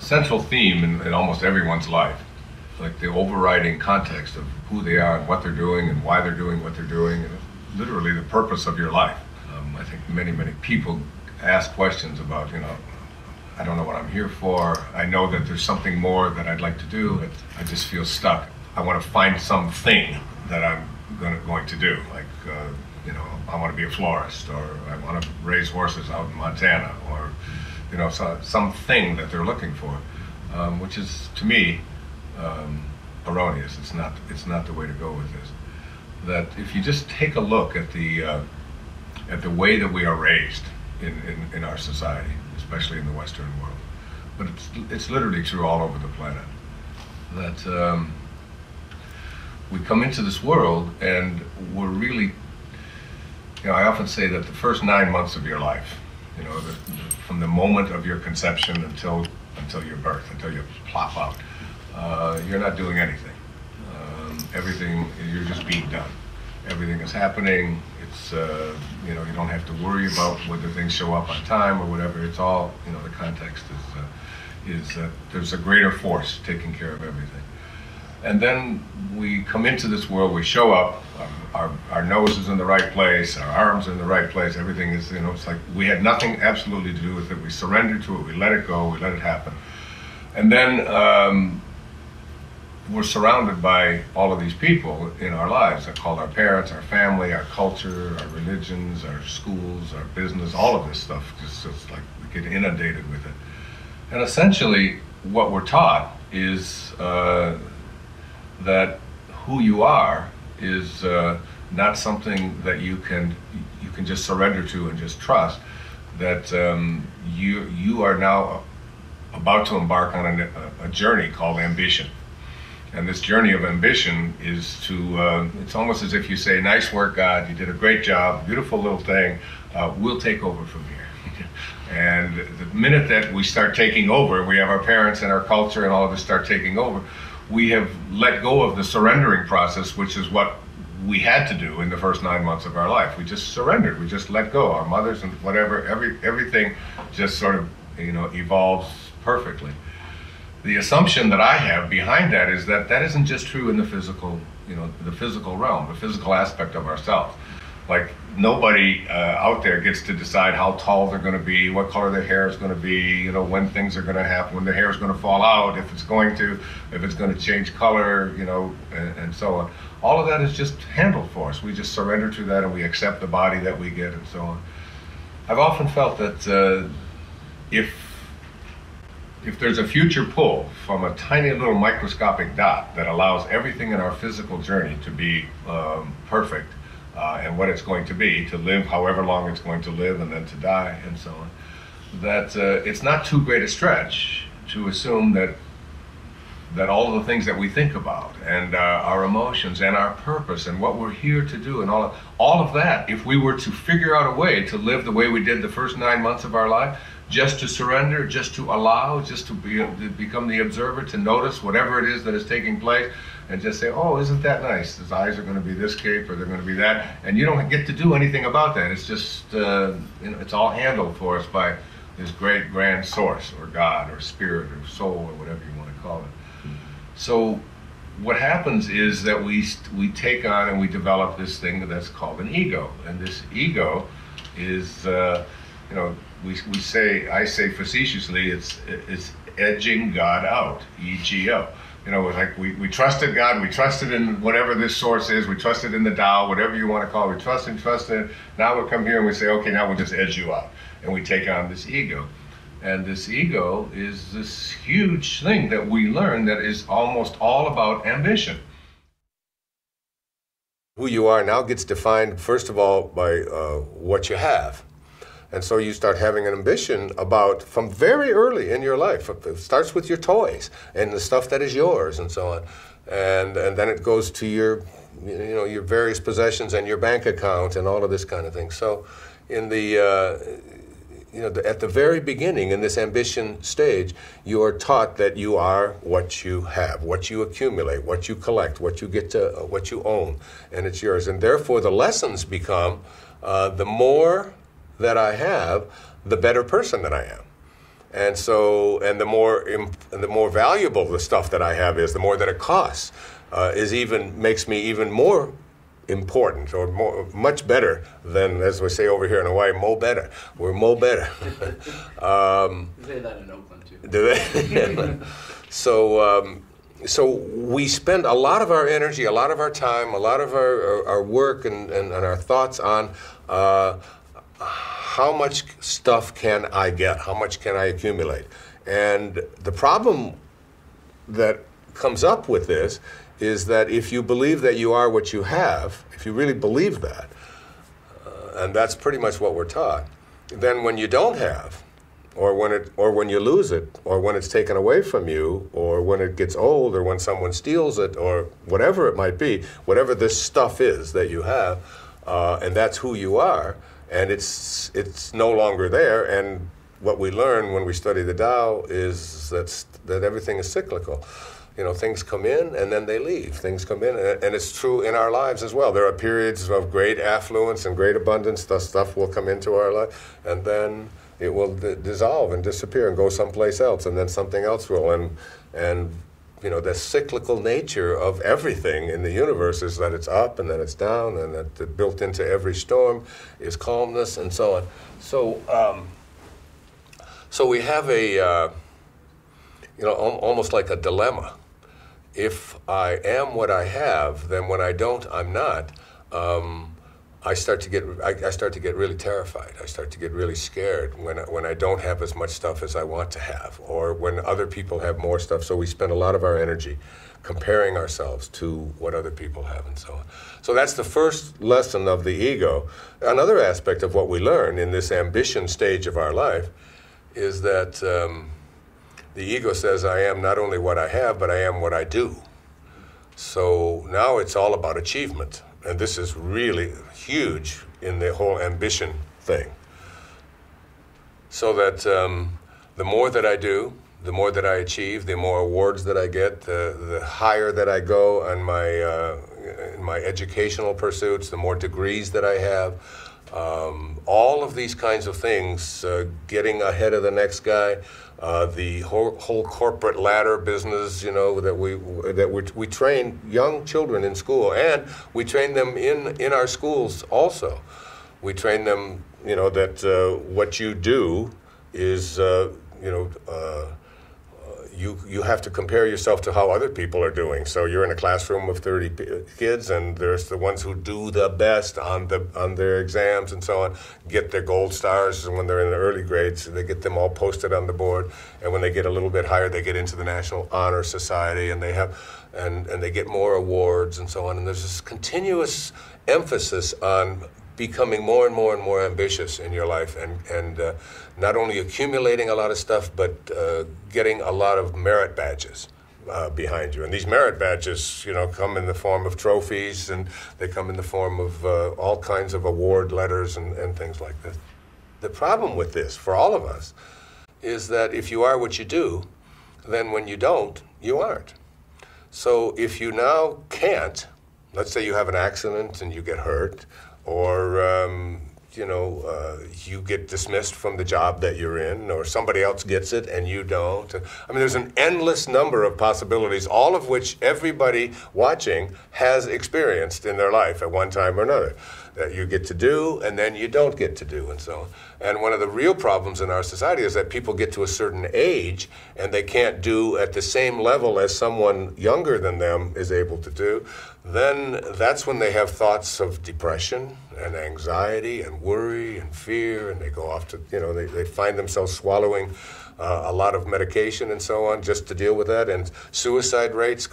central theme in almost everyone's life, like the overriding context of who they are and what they're doing and why they're doing what they're doing, and literally the purpose of your life. I think many people ask questions about, I don't know what I'm here for. I know that there's something more that I'd like to do, but I just feel stuck. I want to find something that I'm going to do, like, I want to be a florist, or I want to raise horses out in Montana, or, something that they're looking for, which is, to me, erroneous. It's not the way to go with this. That if you just take a look at the way that we are raised in our society, especially in the Western world, but it's literally true all over the planet, that we come into this world and we're really, I often say that the first 9 months of your life, from the moment of your conception until your birth, until you plop out, you're not doing anything. Everything, you're just being done. Everything is happening. It's, you don't have to worry about whether things show up on time or whatever. It's all, the context is that there's a greater force taking care of everything. And then we come into this world, we show up, our nose is in the right place, our arms are in the right place, everything is, it's like we had nothing absolutely to do with it. We surrendered to it, we let it go, we let it happen. And then we're surrounded by all of these people in our lives that called our parents, our family, our culture, our religions, our schools, our business, all of this stuff. Just like we get inundated with it. And essentially, what we're taught is that who you are is not something that you can just surrender to and just trust. That you are now about to embark on a journey called ambition. And this journey of ambition is to, it's almost as if you say, nice work, God, you did a great job, beautiful little thing, we'll take over from here. And the minute that we start taking over, we have our parents and our culture and all of this start taking over, we have let go of the surrendering process, which is what we had to do in the first 9 months of our life. We just surrendered, we just let go. Our mothers and whatever, everything just sort of, evolves perfectly. The assumption that I have behind that is that isn't just true in the physical, the physical realm, the physical aspect of ourselves. Like nobody out there gets to decide how tall they're going to be, what color their hair is going to be, when things are going to happen, when their hair is going to fall out, if it's going to change color, and so on. All of that is just handled for us. We just surrender to that and we accept the body that we get and so on. I've often felt that if there's a future pull from a tiny little microscopic dot that allows everything in our physical journey to be perfect, and what it's going to be, to live however long it's going to live and then to die and so on, that it's not too great a stretch to assume that all of the things that we think about and our emotions and our purpose and what we're here to do and all of that, if we were to figure out a way to live the way we did the first 9 months of our life, just to surrender, just to allow, just to become the observer, to notice whatever it is that is taking place, and just say, oh, isn't that nice? His eyes are going to be this shape, or they're going to be that, and you don't get to do anything about that. It's just, it's all handled for us by this great grand source, or God, or spirit, or soul, or whatever you want to call it. So what happens is that we take on and we develop this thing that's called an ego, and this ego is, I say facetiously, it's edging God out, E-G-O. Like we trusted God, we trusted in whatever this source is, we trusted in the Tao, whatever you want to call it, we trusted. Now we come here and we say, okay, now we'll just edge you out. And we take on this ego. And this ego is this huge thing that we learn that is almost all about ambition. Who you are now gets defined, first of all, by what you have. And so you start having an ambition from very early in your life. It starts with your toys and the stuff that is yours and so on. And then it goes to your various possessions and your bank account and all of this kind of thing. So in at the very beginning in this ambition stage, you are taught that you are what you have, what you accumulate, what you collect, what you own, and it's yours. And therefore the lessons become the more that I have, the better person that I am. And so, and the more valuable the stuff that I have is, the more that it costs, makes me even more important, or much better than, as we say over here in Hawaii, mo better. We're mo better. Say that in Oakland too. Do they? So we spend a lot of our energy, a lot of our time, a lot of our work and our thoughts on how much stuff can I get? How much can I accumulate? And the problem that comes up with this is that if you believe that you are what you have, if you really believe that, and that's pretty much what we're taught, then when you don't have, or when you lose it, or when it's taken away from you, or when it gets old, or when someone steals it, or whatever it might be, whatever this stuff is that you have, and that's who you are, and it's no longer there. And what we learn when we study the Tao is that everything is cyclical. You know, things come in and then they leave. Things come in, and it's true in our lives as well. There are periods of great affluence and great abundance. The stuff will come into our life, and then it will dissolve and disappear and go someplace else, and then something else will. And you know, the cyclical nature of everything in the universe is that it's up and then it's down, and that built into every storm is calmness and so on. So we have a almost like a dilemma. If I am what I have, then when I don't, I'm not. I start to get really terrified. I start to get really scared when I don't have as much stuff as I want to have, or when other people have more stuff. So we spend a lot of our energy comparing ourselves to what other people have, and so on. So that's the first lesson of the ego. Another aspect of what we learn in this ambition stage of our life is that the ego says, I am not only what I have, but I am what I do. So now it's all about achievement. And this is really huge in the whole ambition thing. So that the more that I do, the more that I achieve, the more awards that I get, the higher that I go on in my educational pursuits, the more degrees that I have. All of these kinds of things, getting ahead of the next guy, the whole corporate ladder business, you know, that we train young children in school, and we train them in our schools also. We train them, you know, that what you do is, you have to compare yourself to how other people are doing. So you're in a classroom of 30 kids, and there's the ones who do the best on their exams and so on, get their gold stars, and when they're in the early grades, they get them all posted on the board. And when they get a little bit higher, they get into the National Honor Society, and they have and they get more awards and so on. And there's this continuous emphasis on becoming more and more and more ambitious in your life, and not only accumulating a lot of stuff, but getting a lot of merit badges behind you. And these merit badges, you know, come in the form of trophies, and they come in the form of all kinds of award letters and things like this. The problem with this, for all of us, is that if you are what you do, then when you don't, you aren't. So if you now can't, let's say you have an accident and you get hurt, or you get dismissed from the job that you're in, or somebody else gets it and you don't. I mean, there's an endless number of possibilities, all of which everybody watching has experienced in their life at one time or another, that you get to do and then you don't get to do, and so on. And one of the real problems in our society is that people get to a certain age and they can't do at the same level as someone younger than them is able to do. Then that's when they have thoughts of depression and anxiety and worry and fear, and they go off to, you know, they find themselves swallowing a lot of medication and so on just to deal with that. And suicide rates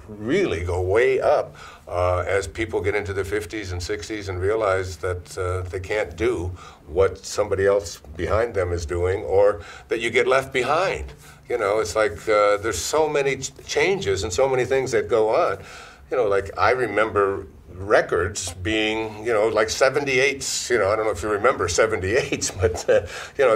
really go way up as people get into their 50s and 60s and realize that they can't do what somebody else behind them is doing, or that you get left behind. You know, it's like there's so many changes and so many things that go on. You know, like I remember records being, you know, like 78s, you know, I don't know if you remember 78s, but,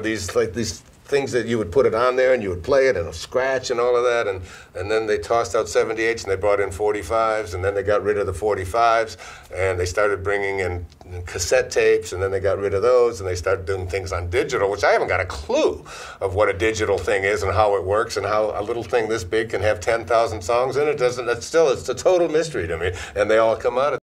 these things that you would put it on there and you would play it and a scratch and all of that, and then they tossed out 78s and they brought in 45s, and then they got rid of the 45s and they started bringing in cassette tapes, and then they got rid of those and they started doing things on digital, which I haven't got a clue of what a digital thing is and how it works and how a little thing this big can have 10,000 songs in it. It's a total mystery to me, and they all come out of